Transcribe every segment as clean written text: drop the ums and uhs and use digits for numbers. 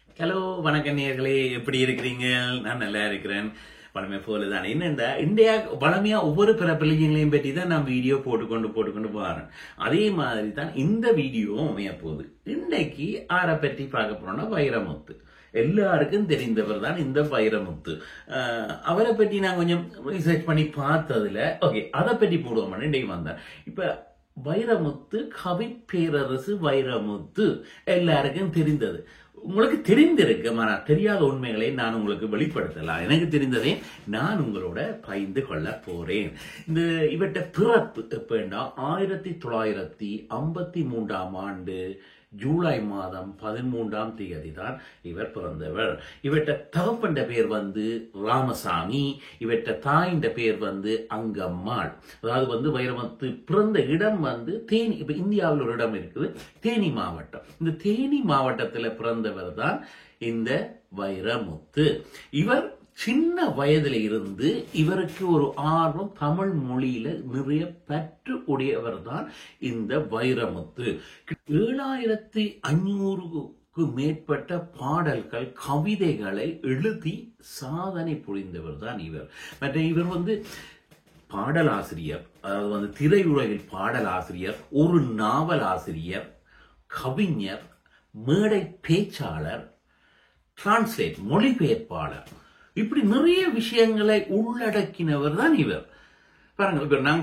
Hello வணக்கம் நேயர்களே, எப்படி இருக்கிறீங்க? நான் நல்லா இருக்கிறேன். வளமை போலதான். என்னண்டா இந்தியா வளமையா ஒவ்வொரு பிறப்பிள்ளைங்களையும் பற்றி தான் நான் வீடியோ போட்டுக்கொண்டு போறேன். அதே மாதிரி தான் இந்த வீடியோவும் அமைய போகுது. இன்னைக்கு ஆரை பற்றி பார்க்க போறோம்னா வைரமுத்து. எல்லாருக்கும் தெரிந்தவர் தான் இந்த வைரமுத்து. அவரை பற்றி நான் கொஞ்சம் ரிசர்ச் பண்ணி பார்த்ததுல ஓகே அதை பற்றி போடுவோம் இன்னைக்கு வந்தேன். இப்ப வைரமுத்து கவி பேரரசு வைரமுத்து எல்லாருக்கும் தெரிந்தது. உங்களுக்கு தெரிந்திருக்கு, ஆனால் தெரியாத உண்மைகளை நான் உங்களுக்கு வெளிப்படுத்தலாம். எனக்கு தெரிந்ததை நான் உங்களோட பகிர்ந்து கொள்ள போறேன். இவற்ற பிறப்பு எப்படின்னா 1953 ஆண்டு ஜூலை மாதம் 13ஆம் தேதி தான் இவர் பிறந்தவர். இவற்ற தகப்பண்ட பேர் ராமசாமி, இவற்ற தாயின் பேர் அங்கம்மாள். அதாவது வைரமுத்து பிறந்த இடம் தேனி. இப்ப இந்தியாவில் ஒரு இடம் இருக்குது, தேனி மாவட்டம். இந்த தேனி மாவட்டத்தில் பிறந்தவர் தான் இந்த வைரமுத்து. இவர் சின்ன வயதில இருந்து இவருக்கு ஒரு ஆர்வம், தமிழ் மொழியில நிறைய பற்று உடையவர் தான் இந்த வைரமுத்து. 7500க்கு மேற்பட்ட பாடல்கள், கவிதைகளை எழுதி சாதனை புரிந்தவர் தான் இவர். மற்ற இவர் பாடலாசிரியர், அதாவது திரையுலகில் பாடலாசிரியர், ஒரு நாவல் ஆசிரியர், கவிஞர், மேடை பேச்சாளர், டிரான்ஸ்லேட் மொழிபெயர்ப்பாளர், இப்படி நிறைய விஷயங்களை உள்ளடக்கினவர் தான் இவர். பாருங்க, இப்ப நாங்க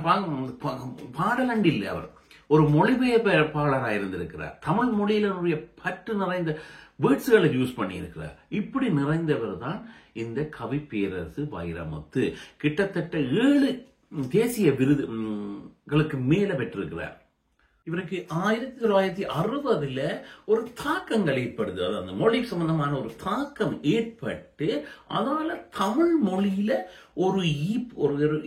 பாடலண்டு இல்லை, அவர் ஒரு மொழிபெயர்ப்பாளராக இருந்திருக்கிறார். தமிழ் மொழியில பற்று நிறைந்த வேர்ட்ஸ்களை யூஸ் பண்ணி இருக்கிறார். இப்படி நிறைந்தவர் தான் இந்த கவி பேரரசு வைரமுத்து. கிட்டத்தட்ட 7 தேசிய விருதுகளுக்கு மேல பெற்றிருக்கிறார். இவருக்கு 1960 ஒரு தாக்கங்கள் ஏற்படுது. அதாவது மொழி சம்பந்தமான ஒரு தாக்கம் ஏற்பட்டு அதால தமிழ் மொழியில ஒரு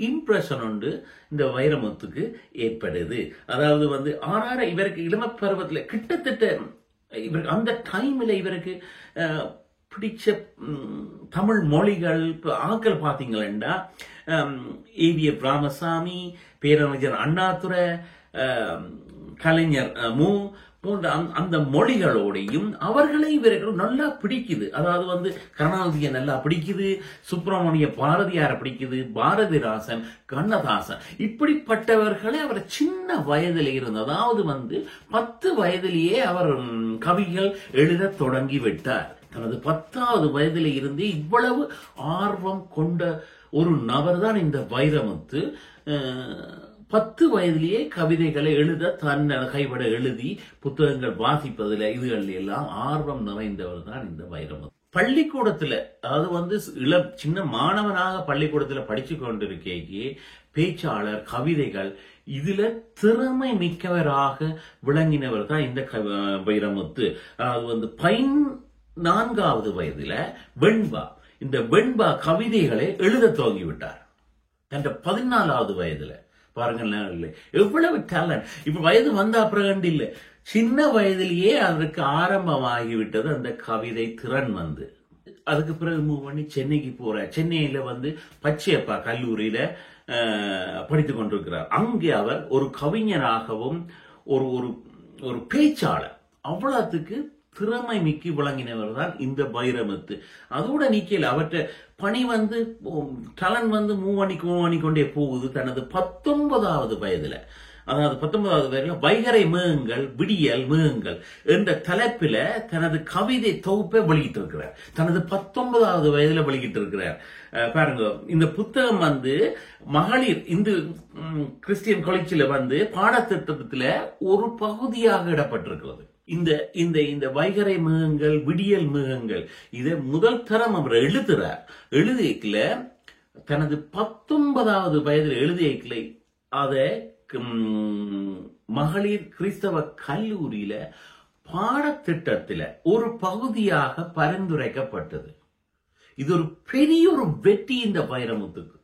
இம்ப்ரெஷன் உண்டு இந்த வைரமுத்துக்கு ஏற்படுது. அதாவது இவருக்கு இளம பருவத்தில் கிட்டத்தட்ட இவருக்கு அந்த டைம்ல இவருக்கு பிடிச்ச தமிழ் மொழிகள் ஆக்கள் பாத்தீங்களா, ஏவிஎஃப் ராமசாமி, பேரறிஞர் அண்ணாதுரை, கலைஞர் போன்ற அந்த மொழிகளோடையும் அவர்களை இவர்கள் நல்லா பிடிக்குது. அதாவது கருணாநிதியை நல்லா பிடிக்குது, சுப்பிரமணிய பாரதியாரை பிடிக்குது, பாரதிராசன், கண்ணதாசன், இப்படிப்பட்டவர்களை அவர் சின்ன வயதில் இருந்து, அதாவது 10 வயதிலேயே அவர் கவிகள் எழுத தொடங்கி விட்டார். தனது 10வது வயதில இருந்தே இவ்வளவு ஆர்வம் கொண்ட ஒரு நபர் தான் இந்த வைரமுத்து. 10 வயதிலேயே கவிதைகளை எழுத தன் கைப்பட எழுதி புத்தகங்கள் வாசிப்பதில் இதுகள் எல்லாம் ஆர்வம் நிறைந்தவர் தான் இந்த வைரமுத்து. பள்ளிக்கூடத்துல, அதாவது சின்ன மாணவனாக பள்ளிக்கூடத்துல படிச்சு கொண்டிருக்கே பேச்சாளர், கவிதைகள் இதுல திறமை மிக்கவராக விளங்கினவர் தான் இந்த வைரமுத்து. அதாவது 14வது வயதுல இந்த வெண்பா கவிதைகளை எழுத துவங்கிவிட்டார். தன் 14வது வயதுல பாருங்க, எவ்வளவு டேலண்ட். இப்ப வயது வந்த அப்புறம் இல்ல, சின்ன வயதிலேயே அதற்கு ஆரம்பமாகிவிட்டது அந்த கவிதை திறன். அதுக்கு பிறகு மூவ் பண்ணி சென்னைக்கு போற. சென்னையில பச்சையப்பா கல்லூரியில படித்துக் கொண்டிருக்கிறார். அங்கே அவர் ஒரு கவிஞராகவும் ஒரு பேச்சாளர், அவ்வளவுக்கு திறமை மிக்கி விளங்கினவர் தான் இந்த வைரமுத்து. அதோட நிக்கல, அவற்ற பணி டலன் மூவ் பண்ணி கொண்டே போகுது. தனது 19வது வயதுல, அதாவது 19வது வயதுல வைகரை மேகங்கள், விடியல் மேகங்கள் என்ற தலைப்பில தனது கவிதை தொகுப்பை வெளியிட்டு இருக்கிறார். தனது 19வது வயதுல வெளியிட்டு இருக்கிறார். பாருங்க, இந்த புத்தகம் மகளிர் இந்து கிறிஸ்டியன் காலேஜில் பாடத்திட்டத்துல ஒரு பகுதியாக இடப்பட்டிருக்கிறது. இந்த வைகரை மேகங்கள், விடியல் மேகங்கள் இதை முதல் தரம் அவர் எழுதுறார். எழுதியக்கல தனது 19வது வயதில் எழுதியக்கல அதை மகளிர் கிறிஸ்தவ கல்லூரியில பாடத்திட்டத்தில் ஒரு பகுதியாக பரிந்துரைக்கப்பட்டது. இது ஒரு பெரிய ஒரு வெற்றி இந்த வைரமுத்துக்கு.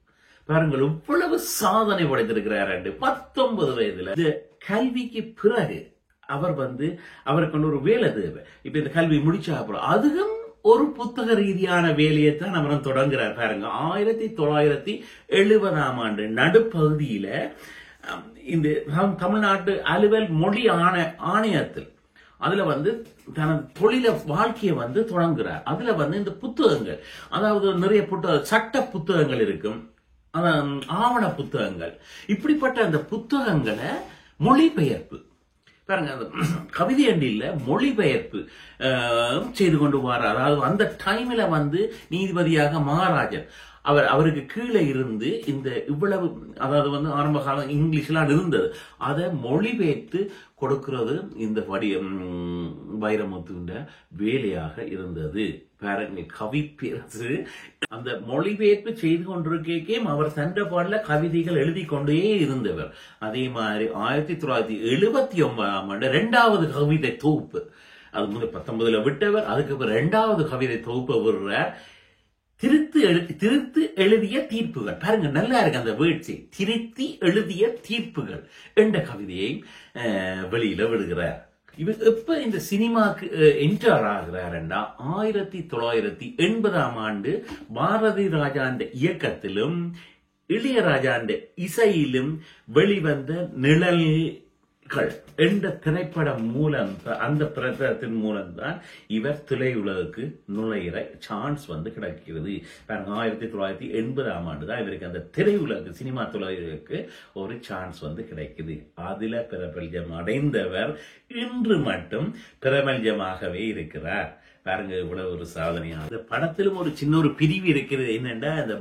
பாருங்கள், இவ்வளவு சாதனை படைத்திருக்கிறார். 19 வயதுல இந்த கல்விக்கு பிறகு அவர் அவருக்கு ஒரு வேலை தேவை. இப்ப இந்த கல்வி முடிச்சா அப்புறம் அதுவும் ஒரு புத்தக ரீதியான வேலையை தான் அவர் தொடங்குறார். பாருங்க, 1970ஆம் ஆண்டு நடுப்பகுதியில இந்த தமிழ்நாட்டு அலுவல் மொழி ஆணையத்தில் அதுல வந்து தனது தொழில வாழ்க்கையை வந்து தொடங்குறார். அதுல வந்து இந்த புத்தகங்கள், அதாவது நிறைய சட்ட புத்தகங்கள் இருக்கும், ஆவண புத்தகங்கள், இப்படிப்பட்ட அந்த புத்தகங்களை மொழிபெயர்ப்பு பாருங்க, அந்த கவிதை அண்டியில் மொழிபெயர்ப்பு செய்து கொண்டு வர. அதாவது அந்த டைம்ல வந்து நீதிபதியாக மகாராஜன் அவருக்கு கீழே இருந்து இந்த இவ்வளவு, அதாவது வந்து ஆரம்ப காலம் இங்கிலீஷ்லாம் இருந்தது, அதை மொழிபெயர்த்து கொடுக்கிறது இந்த வைரமுத்துவின் வேலையாக இருந்தது. பாருங்க, கவி பேரரசு அந்த மொழிபெயர்ப்பு செய்து கொண்டிருக்கே அவர் தன்ற பாடல கவிதைகள் எழுதி கொண்டே இருந்தவர். அதே மாதிரி 1979ஆம் ஆண்டு 2வது கவிதை தொகுப்பு, அது 19 விட்டவர், அதுக்கு 2வது கவிதை தொகுப்பு விடுறார். திருத்து எழுதிய தீர்ப்புகள். பாருங்க, நல்லா இருக்கு அந்த வேர்ட்ஸ், திருத்தி எழுதிய தீர்ப்புகள் என்ற கவிதையை வெளியில விடுகிறார். இவர் எப்ப இந்த சினிமாக்கு என்டர் ஆகிறாருன்னா 1980ஆம் ஆண்டு பாரதி ராஜாண்ட இயக்கத்திலும் இளையராஜாண்ட இசையிலும் வெளிவந்த நிழல்கள் என்ற திரைப்படம் மூலம், அந்த பிரதத்தின் மூலம் தான் இவர் திரையுலகுக்கு நுழையிற சான்ஸ் வந்து கிடைக்கிறது. 1980ஆம் ஆண்டு தான் இவருக்கு அந்த திரையுலகு, சினிமா துறைக்கு ஒரு சான்ஸ் வந்து கிடைக்குது. அதுல பிரபல்யம் அடைந்தவர் இன்று மட்டும் பிரபல்யமாகவே இருக்கிறார். பாருங்க, இவ்வளவு ஒரு சாதனையா. இந்த படத்திலும் ஒரு சின்ன ஒரு பிரிவு இருக்கிறது. என்னன்னா, இந்த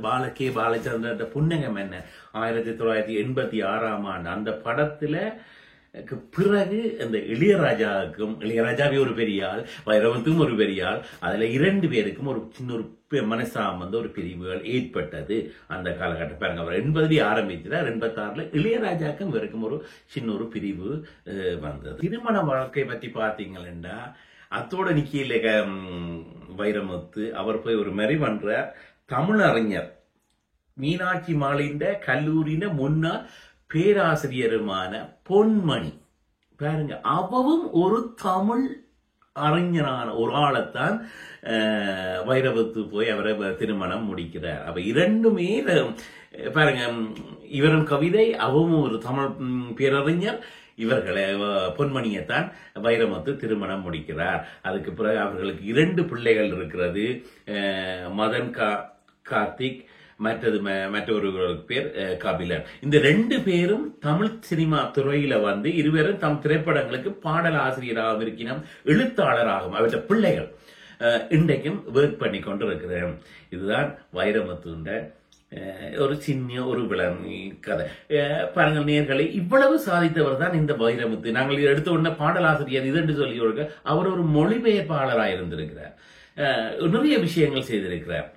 பாலச்சந்திரன் புன்னகம் என்ன 1986ஆம் ஆண்டு அந்த படத்துல பிறகு அந்த இளையராஜாவே ஒரு பெரிய ஆள், வைரவத்துக்கும் ஒரு பெரிய ஆள், அதுல 2 பேருக்கும் ஒரு சின்ன ஒரு மனசாம் வந்து ஒரு பிரிவுகள் ஏற்பட்டது அந்த காலகட்டம். பாருங்க, அவர் 80 ஆரம்பிச்சார், 86ல இளையராஜாக்கும் இவருக்கும் ஒரு சின்ன ஒரு பிரிவு வந்தது. திருமண வாழ்க்கை பத்தி பாத்தீங்கன்னா அத்தோட நிக்கல வைரமுத்து. அவர் போய் ஒரு மெரி பண்ற தமிழறிஞர் மீனாட்சி மாளிந்த கல்லூரியின முன்னாள் பேராசிரியருமான பொன்மணி. பாருங்க, அவவும் ஒரு தமிழ் அறிஞரான ஒரு ஆளைத்தான் வைரமுத்து போய் அவரை திருமணம் முடிக்கிறார். அப்ப 2மே பாருங்க, இவரின் கவிதை, அவவும் ஒரு தமிழ் பேரறிஞர், இவர்களை பொன்மணியைத்தான் வைரமுத்து திருமணம் முடிக்கிறார். அதுக்கு பிறகு அவர்களுக்கு 2 பிள்ளைகள் இருக்கிறது, மதன் கார்த்திக், மற்றொரு பேர் கபிலர். இந்த 2 பேரும் தமிழ் சினிமா துறையில வந்து இருவரும் தம் திரைப்படங்களுக்கு பாடல் ஆசிரியராகவும் இருக்கிறோம், எழுத்தாளராகவும் அவற்ற பிள்ளைகள் இன்றைக்கும் ஒர்க் பண்ணி கொண்டு இருக்கிறோம். இதுதான் வைரமுத்துண்ட ஒரு சின்ன ஒரு விளங்கி கதை. பாருங்கள் நேயர்களே, இவ்வளவு சாதித்தவர் தான் இந்த வைரமுத்து. நாங்கள் எடுத்த உடனே பாடலாசிரியர் இது என்று சொல்லி கொடுக்க, அவர் ஒரு மொழிபெயர்ப்பாளராக இருந்திருக்கிறார், நிறைய விஷயங்கள் செய்திருக்கிறார்.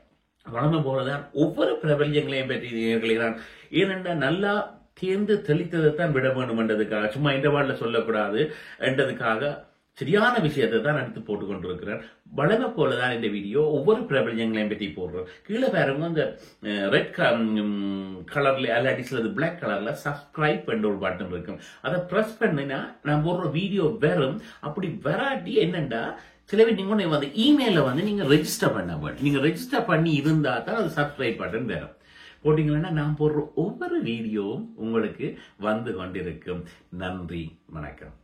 வளமை போலதான் ஒவ்வொரு பிரபல்யங்களையும் பற்றி நேயர்களான். ஏனென்றா நல்லா தேர்ந்து தெளித்ததை தான் விட வேண்டும் என்றதுக்காக, சும்மா இந்த வார்டில சொல்லக்கூடாது என்றதுக்காக சரியான விஷயத்தை தான் எடுத்து போட்டு கொண்டிருக்கிறார். வளமை போலதான் இந்த வீடியோ ஒவ்வொரு பிரபல்யங்களையும் பற்றி போடுறோம். கீழே பாருங்க, அந்த ரெட் கலர்ல அல்லாட்டி சிலது பிளாக் கலர்ல சப்ஸ்கிரைப் என்ற ஒரு பட்டன் இருக்கும். அதை பிரஸ் பண்ணினா நான் போடுற வீடியோ வரும். அப்படி வராட்டி என்னண்டா, சிலவே நீங்க வந்து இமெயில வந்து நீங்க ரெஜிஸ்டர் பண்ண வேண்டும். நீங்க ரெஜிஸ்டர் பண்ணி இருந்தா தான் அது சப்ஸ்கிரைப் பட்டன் வரும். போட்டீங்கன்னா நான் போடுற ஒவ்வொரு வீடியோவும் உங்களுக்கு வந்து கொண்டிருக்கும். நன்றி, வணக்கம்.